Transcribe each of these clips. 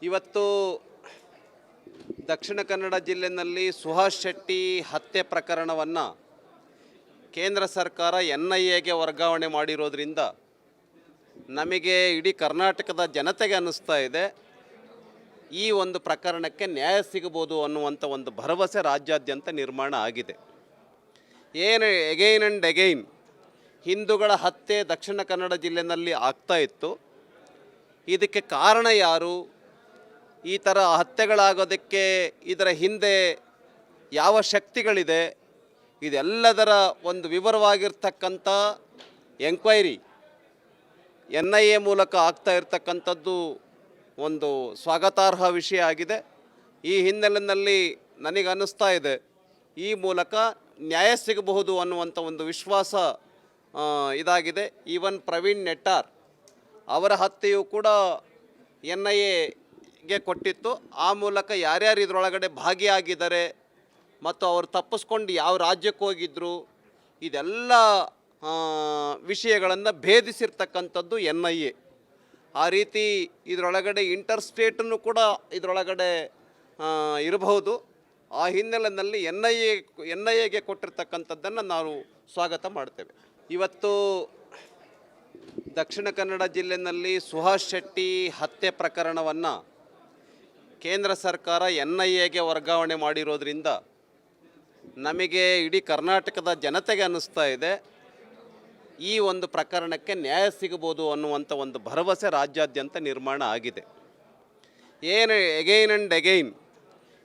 ಇವತ್ತು ದಕ್ಷಿಣ ಕನ್ನಡ ಜಿಲ್ಲೆಯಲ್ಲಿ ಸುಹಾಸ್ ಶೆಟ್ಟಿ ಹತ್ಯೆ ಪ್ರಕರಣವನ್ನು ಕೇಂದ್ರ ಸರ್ಕಾರ NIAಗೆ ವರ್ಗಾವಣೆ ಮಾಡಿರೋದ್ರಿಂದ ನಮಗೆ ಇಡೀ ಕರ್ನಾಟಕದ ಜನತೆಗೆ ಅನ್ನಿಸ್ತಾ ಇದೆ ಈ ಒಂದು ಪ್ರಕರಣಕ್ಕೆ ನ್ಯಾಯ ಸಿಗಬಹುದು ಅನ್ನುವಂಥ ಒಂದು ಭರವಸೆ ರಾಜ್ಯಾದ್ಯಂತ ನಿರ್ಮಾಣ ಆಗಿದೆ. ಎಗೈನ್ ಆ್ಯಂಡ್ ಎಗೈನ್ ಹಿಂದೂಗಳ ಹತ್ಯೆ ದಕ್ಷಿಣ ಕನ್ನಡ ಜಿಲ್ಲೆಯಲ್ಲಿ ಆಗ್ತಾ ಇತ್ತು. ಇದಕ್ಕೆ ಕಾರಣ ಯಾರು, ಈ ಥರ ಹತ್ಯೆಗಳಾಗೋದಕ್ಕೆ ಇದರ ಹಿಂದೆ ಯಾವ ಶಕ್ತಿಗಳಿದೆ, ಇದೆಲ್ಲದರ ಒಂದು ವಿವರವಾಗಿರ್ತಕ್ಕಂಥ ಎಂಕ್ವೈರಿ NIA ಮೂಲಕ ಆಗ್ತಾ ಇರ್ತಕ್ಕಂಥದ್ದು ಒಂದು ಸ್ವಾಗತಾರ್ಹ ವಿಷಯ ಆಗಿದೆ. ಈ ಹಿನ್ನೆಲೆಯಲ್ಲಿ ನನಗನ್ನಿಸ್ತಾ ಇದೆ ಈ ಮೂಲಕ ನ್ಯಾಯ ಸಿಗಬಹುದು ಅನ್ನುವಂಥ ಒಂದು ವಿಶ್ವಾಸ ಇದಾಗಿದೆ. ಈವನ್ ಪ್ರವೀಣ್ ನೆಟ್ಟಾರ್ ಅವರ ಹತ್ಯೆಯು ಕೂಡ NIAಗೆ ಕೊಟ್ಟಿತ್ತು. ಆ ಮೂಲಕ ಯಾರ್ಯಾರು ಇದರೊಳಗಡೆ ಭಾಗಿಯಾಗಿದ್ದಾರೆ ಮತ್ತು ಅವರು ತಪ್ಪಿಸ್ಕೊಂಡು ಯಾವ ರಾಜ್ಯಕ್ಕೆ ಹೋಗಿದ್ದರು ಇದೆಲ್ಲ ವಿಷಯಗಳನ್ನು ಭೇದಿಸಿರ್ತಕ್ಕಂಥದ್ದು NIA. ಆ ರೀತಿ ಇದರೊಳಗಡೆ ಇಂಟರ್ ಸ್ಟೇಟನ್ನು ಕೂಡ ಇದರೊಳಗಡೆ ಇರಬಹುದು. ಆ ಹಿನ್ನೆಲೆಯಲ್ಲಿ NIAಗೆ ಕೊಟ್ಟಿರ್ತಕ್ಕಂಥದ್ದನ್ನು ನಾವು ಸ್ವಾಗತ ಮಾಡ್ತೇವೆ. ಇವತ್ತು ದಕ್ಷಿಣ ಕನ್ನಡ ಜಿಲ್ಲೆಯಲ್ಲಿ ಸುಹಾಸ್ ಶೆಟ್ಟಿ ಹತ್ಯೆ ಪ್ರಕರಣವನ್ನು ಕೇಂದ್ರ ಸರ್ಕಾರ NIAಗೆ ವರ್ಗಾವಣೆ ಮಾಡಿರೋದ್ರಿಂದ ನಮಗೆ ಇಡೀ ಕರ್ನಾಟಕದ ಜನತೆಗೆ ಅನ್ನಿಸ್ತಾ ಇದೆ ಈ ಒಂದು ಪ್ರಕರಣಕ್ಕೆ ನ್ಯಾಯ ಸಿಗಬಹುದು ಅನ್ನುವಂಥ ಒಂದು ಭರವಸೆ ರಾಜ್ಯಾದ್ಯಂತ ನಿರ್ಮಾಣ ಆಗಿದೆ. ಎಗೈನ್ ಆ್ಯಂಡ್ ಎಗೈನ್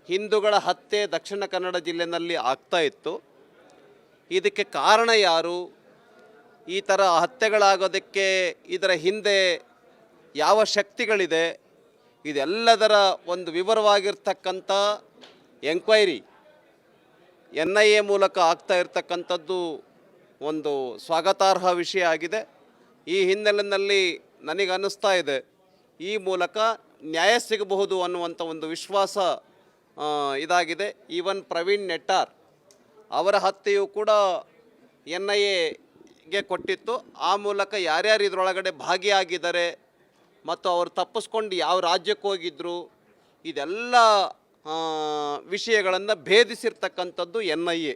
ಹಿಂದೂಗಳ ಹತ್ಯೆ ದಕ್ಷಿಣ ಕನ್ನಡ ಜಿಲ್ಲೆಯಲ್ಲಿ ಆಗ್ತಾ ಇತ್ತು. ಇದಕ್ಕೆ ಕಾರಣ ಯಾರು, ಈ ಥರ ಹತ್ಯೆಗಳಾಗೋದಕ್ಕೆ ಇದರ ಹಿಂದೆ ಯಾವ ಶಕ್ತಿಗಳಿದೆ, ಇದೆಲ್ಲದರ ಒಂದು ವಿವರವಾಗಿರ್ತಕ್ಕಂಥ ಎಂಕ್ವೈರಿ NIA ಮೂಲಕ ಆಗ್ತಾ ಇರ್ತಕ್ಕಂಥದ್ದು ಒಂದು ಸ್ವಾಗತಾರ್ಹ ವಿಷಯ ಆಗಿದೆ. ಈ ಹಿನ್ನೆಲೆಯಲ್ಲಿ ನನಗನ್ನಿಸ್ತಾ ಇದೆ ಈ ಮೂಲಕ ನ್ಯಾಯ ಸಿಗಬಹುದು ಅನ್ನುವಂಥ ಒಂದು ವಿಶ್ವಾಸ ಇದಾಗಿದೆ. ಈವನ್ ಪ್ರವೀಣ್ ನೆಟ್ಟಾರ್ ಅವರ ಹತ್ಯೆಯು ಕೂಡ NIAಗೆ ಕೊಟ್ಟಿತ್ತು. ಆ ಮೂಲಕ ಯಾರ್ಯಾರು ಇದರೊಳಗಡೆ ಭಾಗಿಯಾಗಿದ್ದಾರೆ ಮತ್ತು ಅವರು ತಪ್ಪಿಸ್ಕೊಂಡು ಯಾವ ರಾಜ್ಯಕ್ಕೆ ಹೋಗಿದ್ದರು ಇದೆಲ್ಲ ವಿಷಯಗಳನ್ನು ಭೇದಿಸಿರ್ತಕ್ಕಂಥದ್ದು NIA.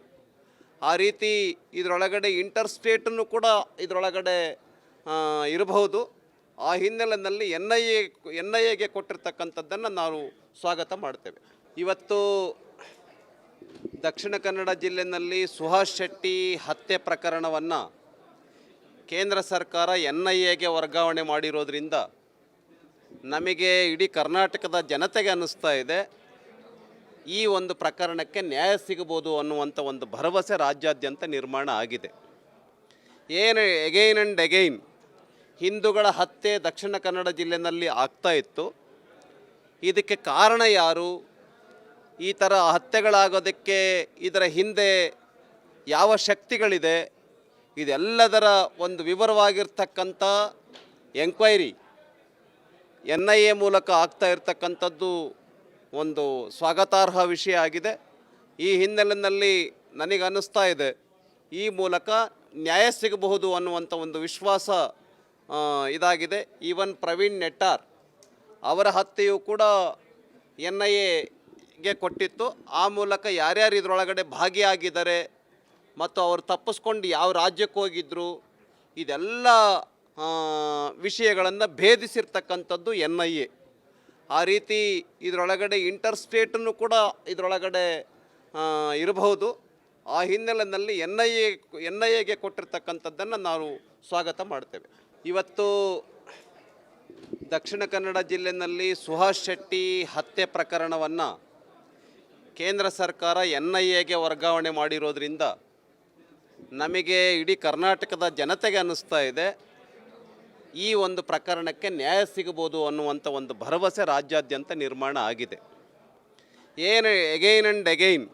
ಆ ರೀತಿ ಇದರೊಳಗಡೆ ಇಂಟರ್ ಸ್ಟೇಟನ್ನು ಕೂಡ ಇದರೊಳಗಡೆ ಇರಬಹುದು. ಆ ಹಿನ್ನೆಲೆಯಲ್ಲಿ NIAಗೆ ಕೊಟ್ಟಿರ್ತಕ್ಕಂಥದ್ದನ್ನು ನಾವು ಸ್ವಾಗತ ಮಾಡ್ತೇವೆ. ಇವತ್ತು ದಕ್ಷಿಣ ಕನ್ನಡ ಜಿಲ್ಲೆಯಲ್ಲಿ ಸುಹಾಸ್ ಶೆಟ್ಟಿ ಹತ್ಯೆ ಪ್ರಕರಣವನ್ನು ಕೇಂದ್ರ ಸರ್ಕಾರ NIAಗೆ ವರ್ಗಾವಣೆ ಮಾಡಿರೋದ್ರಿಂದ ನಮಗೆ ಇಡೀ ಕರ್ನಾಟಕದ ಜನತೆಗೆ ಅನ್ನಿಸ್ತಾ ಇದೆ ಈ ಒಂದು ಪ್ರಕರಣಕ್ಕೆ ನ್ಯಾಯ ಸಿಗಬಹುದು ಅನ್ನುವಂಥ ಒಂದು ಭರವಸೆ ರಾಜ್ಯಾದ್ಯಂತ ನಿರ್ಮಾಣ ಆಗಿದೆ. ಎಗೈನ್ ಆ್ಯಂಡ್ ಎಗೈನ್ ಹಿಂದೂಗಳ ಹತ್ಯೆ ದಕ್ಷಿಣ ಕನ್ನಡ ಜಿಲ್ಲೆಯಲ್ಲಿ ಆಗ್ತಾ ಇತ್ತು. ಇದಕ್ಕೆ ಕಾರಣ ಯಾರು, ಈ ಥರ ಹತ್ಯೆಗಳಾಗೋದಕ್ಕೆ ಇದರ ಹಿಂದೆ ಯಾವ ಶಕ್ತಿಗಳಿದೆ, ಇದೆಲ್ಲದರ ಒಂದು ವಿವರವಾಗಿರ್ತಕ್ಕಂಥ ಎಂಕ್ವೈರಿ NIA ಮೂಲಕ ಆಗ್ತಾ ಇರ್ತಕ್ಕಂಥದ್ದು ಒಂದು ಸ್ವಾಗತಾರ್ಹ ವಿಷಯ ಆಗಿದೆ. ಈ ಹಿನ್ನೆಲೆಯಲ್ಲಿ ನನಗನ್ನಿಸ್ತಾ ಇದೆ ಈ ಮೂಲಕ ನ್ಯಾಯ ಸಿಗಬಹುದು ಅನ್ನುವಂಥ ಒಂದು ವಿಶ್ವಾಸ ಇದಾಗಿದೆ. ಈವನ್ ಪ್ರವೀಣ್ ನೆಟ್ಟಾರ್ ಅವರ ಹತ್ಯೆಯು ಕೂಡ NIAಗೆ ಕೊಟ್ಟಿತ್ತು. ಆ ಮೂಲಕ ಯಾರ್ಯಾರು ಇದರೊಳಗಡೆ ಭಾಗಿಯಾಗಿದ್ದಾರೆ ಮತ್ತು ಅವರು ತಪ್ಪಿಸ್ಕೊಂಡು ಯಾವ ರಾಜ್ಯಕ್ಕೆ ಹೋಗಿದ್ದರು ಇದೆಲ್ಲ ವಿಷಯಗಳನ್ನು ಭೇದಿಸಿರ್ತಕ್ಕಂಥದ್ದು NIA. ಆ ರೀತಿ ಇದರೊಳಗಡೆ ಇಂಟರ್ ಸ್ಟೇಟನ್ನು ಕೂಡ ಇದರೊಳಗಡೆ ಇರಬಹುದು. ಆ ಹಿನ್ನೆಲೆಯಲ್ಲಿ NIAಗೆ ಕೊಟ್ಟಿರ್ತಕ್ಕಂಥದ್ದನ್ನು ನಾವು ಸ್ವಾಗತ ಮಾಡ್ತೇವೆ. ಇವತ್ತು ದಕ್ಷಿಣ ಕನ್ನಡ ಜಿಲ್ಲೆಯಲ್ಲಿ ಸುಹಾಸ್ ಶೆಟ್ಟಿ ಹತ್ಯೆ ಪ್ರಕರಣವನ್ನು ಕೇಂದ್ರ ಸರ್ಕಾರ NIAಗೆ ವರ್ಗಾವಣೆ ಮಾಡಿರೋದ್ರಿಂದ ನಮಗೆ ಇಡೀ ಕರ್ನಾಟಕದ ಜನತೆಗೆ ಅನ್ನಿಸ್ತಾ ಇದೆ ಈ ಒಂದು ಪ್ರಕರಣಕ್ಕೆ ನ್ಯಾಯ ಸಿಗಬಹುದು ಅನ್ನುವಂಥ ಒಂದು ಭರವಸೆ ರಾಜ್ಯಾದ್ಯಂತ ನಿರ್ಮಾಣ ಆಗಿದೆ. ಎಗೈನ್ ಆ್ಯಂಡ್ ಎಗೈನ್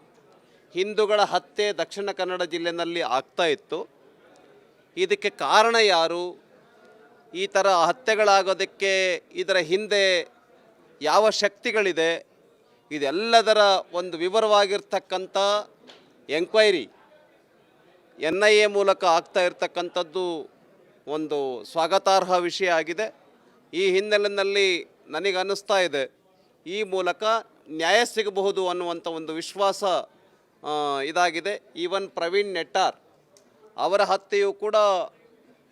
ಹಿಂದೂಗಳ ಹತ್ಯೆ ದಕ್ಷಿಣ ಕನ್ನಡ ಜಿಲ್ಲೆಯಲ್ಲಿ ಆಗ್ತಾ ಇತ್ತು. ಇದಕ್ಕೆ ಕಾರಣ ಯಾರು, ಈ ಥರ ಹತ್ಯೆಗಳಾಗೋದಕ್ಕೆ ಇದರ ಹಿಂದೆ ಯಾವ ಶಕ್ತಿಗಳಿದೆ, ಇದೆಲ್ಲದರ ಒಂದು ವಿವರವಾಗಿರ್ತಕ್ಕಂಥ ಎಂಕ್ವೈರಿ NIA ಮೂಲಕ ಆಗ್ತಾ ಇರ್ತಕ್ಕಂಥದ್ದು ಒಂದು ಸ್ವಾಗತಾರ್ಹ ವಿಷಯ ಆಗಿದೆ. ಈ ಹಿನ್ನೆಲೆಯಲ್ಲಿ ನನಗನ್ನಿಸ್ತಾ ಇದೆ ಈ ಮೂಲಕ ನ್ಯಾಯ ಸಿಗಬಹುದು ಅನ್ನುವಂಥ ಒಂದು ವಿಶ್ವಾಸ ಇದಾಗಿದೆ. ಈವನ್ ಪ್ರವೀಣ್ ನೆಟ್ಟಾರ್ ಅವರ ಹತ್ಯೆಯು ಕೂಡ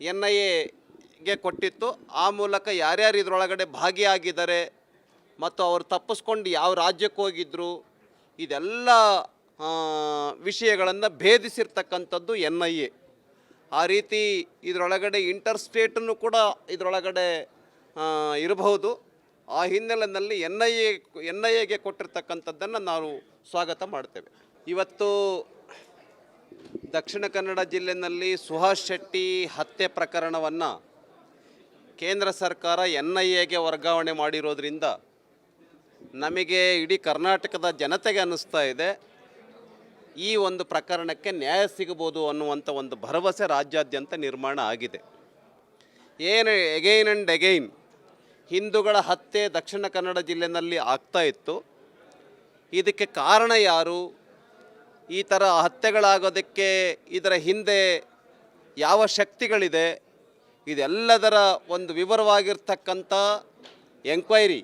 NIAಗೆ ಕೊಟ್ಟಿತ್ತು. ಆ ಮೂಲಕ ಯಾರ್ಯಾರು ಇದರೊಳಗಡೆ ಭಾಗಿಯಾಗಿದ್ದಾರೆ ಮತ್ತು ಅವರು ತಪ್ಪಿಸ್ಕೊಂಡು ಯಾವ ರಾಜ್ಯಕ್ಕೆ ಹೋಗಿದ್ದರು ಇದೆಲ್ಲ ವಿಷಯಗಳನ್ನು ಭೇದಿಸಿರ್ತಕ್ಕಂಥದ್ದು NIA. ಆ ರೀತಿ ಇದರೊಳಗಡೆ ಇಂಟರ್ಸ್ಟೇಟನ್ನು ಕೂಡ ಇದರೊಳಗಡೆ ಇರಬಹುದು. ಆ ಹಿನ್ನೆಲೆಯಲ್ಲಿ NIAಗೆ ಕೊಟ್ಟಿರ್ತಕ್ಕಂಥದ್ದನ್ನು ನಾವು ಸ್ವಾಗತ ಮಾಡ್ತೇವೆ. ಇವತ್ತು ದಕ್ಷಿಣ ಕನ್ನಡ ಜಿಲ್ಲೆಯಲ್ಲಿ ಸುಹಾಸ್ ಶೆಟ್ಟಿ ಹತ್ಯೆ ಪ್ರಕರಣವನ್ನು ಕೇಂದ್ರ ಸರ್ಕಾರ NIAಗೆ ವರ್ಗಾವಣೆ ಮಾಡಿರೋದ್ರಿಂದ ನಮಗೆ ಇಡೀ ಕರ್ನಾಟಕದ ಜನತೆಗೆ ಅನ್ನಿಸ್ತಾ ಇದೆ ಈ ಒಂದು ಪ್ರಕರಣಕ್ಕೆ ನ್ಯಾಯ ಸಿಗಬಹುದು ಅನ್ನುವಂಥ ಒಂದು ಭರವಸೆ ರಾಜ್ಯಾದ್ಯಂತ ನಿರ್ಮಾಣ ಆಗಿದೆ. ಏನು ಎಗೈನ್ ಆ್ಯಂಡ್ ಎಗೈನ್ ಹಿಂದೂಗಳ ಹತ್ಯೆ ದಕ್ಷಿಣ ಕನ್ನಡ ಜಿಲ್ಲೆಯಲ್ಲಿ ಆಗ್ತಾ ಇತ್ತು. ಇದಕ್ಕೆ ಕಾರಣ ಯಾರು, ಈ ಥರ ಹತ್ಯೆಗಳಾಗೋದಕ್ಕೆ ಇದರ ಹಿಂದೆ ಯಾವ ಶಕ್ತಿಗಳಿದೆ, ಇದೆಲ್ಲದರ ಒಂದು ವಿವರವಾಗಿರ್ತಕ್ಕಂಥ ಎಂಕ್ವೈರಿ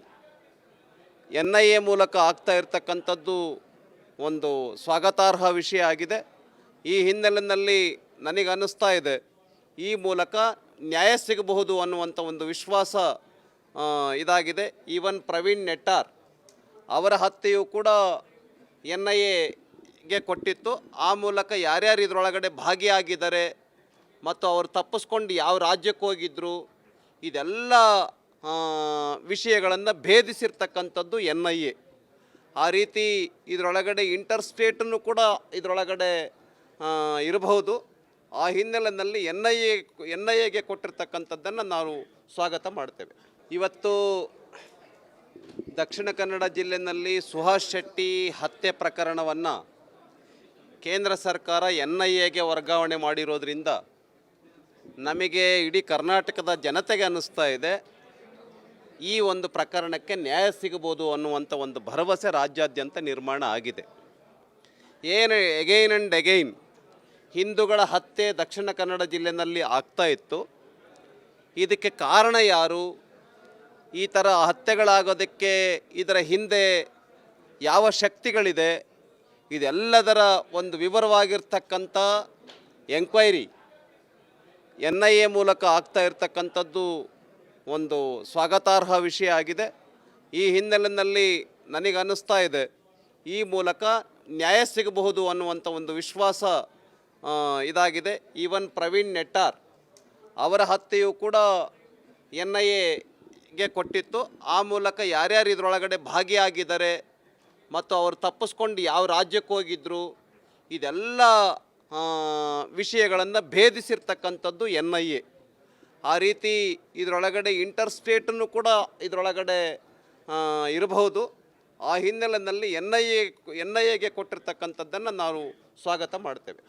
NIA ಮೂಲಕ ಆಗ್ತಾ ಇರ್ತಕ್ಕಂಥದ್ದು ಒಂದು ಸ್ವಾಗತಾರ್ಹ ವಿಷಯ ಆಗಿದೆ. ಈ ಹಿನ್ನೆಲೆಯಲ್ಲಿ ನನಗನ್ನಿಸ್ತಾ ಇದೆ ಈ ಮೂಲಕ ನ್ಯಾಯ ಸಿಗಬಹುದು ಅನ್ನುವಂಥ ಒಂದು ವಿಶ್ವಾಸ ಇದಾಗಿದೆ. ಈವನ್ ಪ್ರವೀಣ್ ನೆಟ್ಟಾರ್ ಅವರ ಹತ್ಯೆಯು ಕೂಡ NIAಗೆ ಕೊಟ್ಟಿತ್ತು. ಆ ಮೂಲಕ ಯಾರ್ಯಾರು ಇದರೊಳಗಡೆ ಭಾಗಿಯಾಗಿದ್ದಾರೆ ಮತ್ತು ಅವರು ತಪ್ಪಿಸ್ಕೊಂಡು ಯಾವ ರಾಜ್ಯಕ್ಕೆ ಹೋಗಿದ್ದರು ಇದೆಲ್ಲ ವಿಷಯಗಳನ್ನು ಭೇದಿಸಿರ್ತಕ್ಕಂಥದ್ದು NIA. ಆ ರೀತಿ ಇದರೊಳಗಡೆ ಇಂಟರ್ಸ್ಟೇಟನ್ನು ಕೂಡ ಇದರೊಳಗಡೆ ಇರಬಹುದು. ಆ ಹಿನ್ನೆಲೆಯಲ್ಲಿ NIAಗೆ ಕೊಟ್ಟಿರ್ತಕ್ಕಂಥದ್ದನ್ನು ನಾವು ಸ್ವಾಗತ ಮಾಡ್ತೇವೆ. ಇವತ್ತು ದಕ್ಷಿಣ ಕನ್ನಡ ಜಿಲ್ಲೆಯಲ್ಲಿ ಸುಹಾಸ್ ಶೆಟ್ಟಿ ಹತ್ಯೆ ಪ್ರಕರಣವನ್ನು ಕೇಂದ್ರ ಸರ್ಕಾರ NIAಗೆ ವರ್ಗಾವಣೆ ಮಾಡಿರೋದ್ರಿಂದ ನಮಗೆ ಇಡೀ ಕರ್ನಾಟಕದ ಜನತೆಗೆ ಅನ್ನಿಸ್ತಾ ಇದೆ ಈ ಒಂದು ಪ್ರಕರಣಕ್ಕೆ ನ್ಯಾಯ ಸಿಗಬಹುದು ಅನ್ನುವಂಥ ಒಂದು ಭರವಸೆ ರಾಜ್ಯಾದ್ಯಂತ ನಿರ್ಮಾಣ ಆಗಿದೆ. ಏನು ಎಗೈನ್ ಆ್ಯಂಡ್ ಎಗೈನ್ ಹಿಂದೂಗಳ ಹತ್ಯೆ ದಕ್ಷಿಣ ಕನ್ನಡ ಜಿಲ್ಲೆಯಲ್ಲಿ ಆಗ್ತಾ ಇತ್ತು. ಇದಕ್ಕೆ ಕಾರಣ ಯಾರು, ಈ ಥರ ಹತ್ಯೆಗಳಾಗೋದಕ್ಕೆ ಇದರ ಹಿಂದೆ ಯಾವ ಶಕ್ತಿಗಳಿದೆ, ಇದೆಲ್ಲದರ ಒಂದು ವಿವರವಾಗಿರ್ತಕ್ಕಂಥ ಎಂಕ್ವೈರಿ NIA ಮೂಲಕ ಆಗ್ತಾ ಇರ್ತಕ್ಕಂಥದ್ದು ಒಂದು ಸ್ವಾಗತಾರ್ಹ ವಿಷಯ ಆಗಿದೆ. ಈ ಹಿನ್ನೆಲೆಯಲ್ಲಿ ನನಗನ್ನಿಸ್ತಾ ಇದೆ ಈ ಮೂಲಕ ನ್ಯಾಯ ಸಿಗಬಹುದು ಅನ್ನುವಂಥ ಒಂದು ವಿಶ್ವಾಸ ಇದಾಗಿದೆ. ಈವನ್ ಪ್ರವೀಣ್ ನೆಟ್ಟಾರ್ ಅವರ ಹತ್ಯೆಯು ಕೂಡ NIAಗೆ ಕೊಟ್ಟಿತ್ತು. ಆ ಮೂಲಕ ಯಾರ್ಯಾರು ಇದರೊಳಗಡೆ ಭಾಗಿಯಾಗಿದ್ದಾರೆ ಮತ್ತು ಅವರು ತಪ್ಪಿಸ್ಕೊಂಡು ಯಾವ ರಾಜ್ಯಕ್ಕೆ ಹೋಗಿದ್ದರು ಇದೆಲ್ಲ ವಿಷಯಗಳನ್ನು ಭೇದಿಸಿರ್ತಕ್ಕಂಥದ್ದು NIA. ಆ ರೀತಿ ಇದರೊಳಗಡೆ ಇಂಟರ್ಸ್ಟೇಟನ್ನು ಕೂಡ ಇದರೊಳಗಡೆ ಇರಬಹುದು. ಆ ಹಿನ್ನೆಲೆಯಲ್ಲಿ NIAಗೆ ಕೊಟ್ಟಿರ್ತಕ್ಕಂಥದ್ದನ್ನು ನಾವು ಸ್ವಾಗತ ಮಾಡ್ತೇವೆ.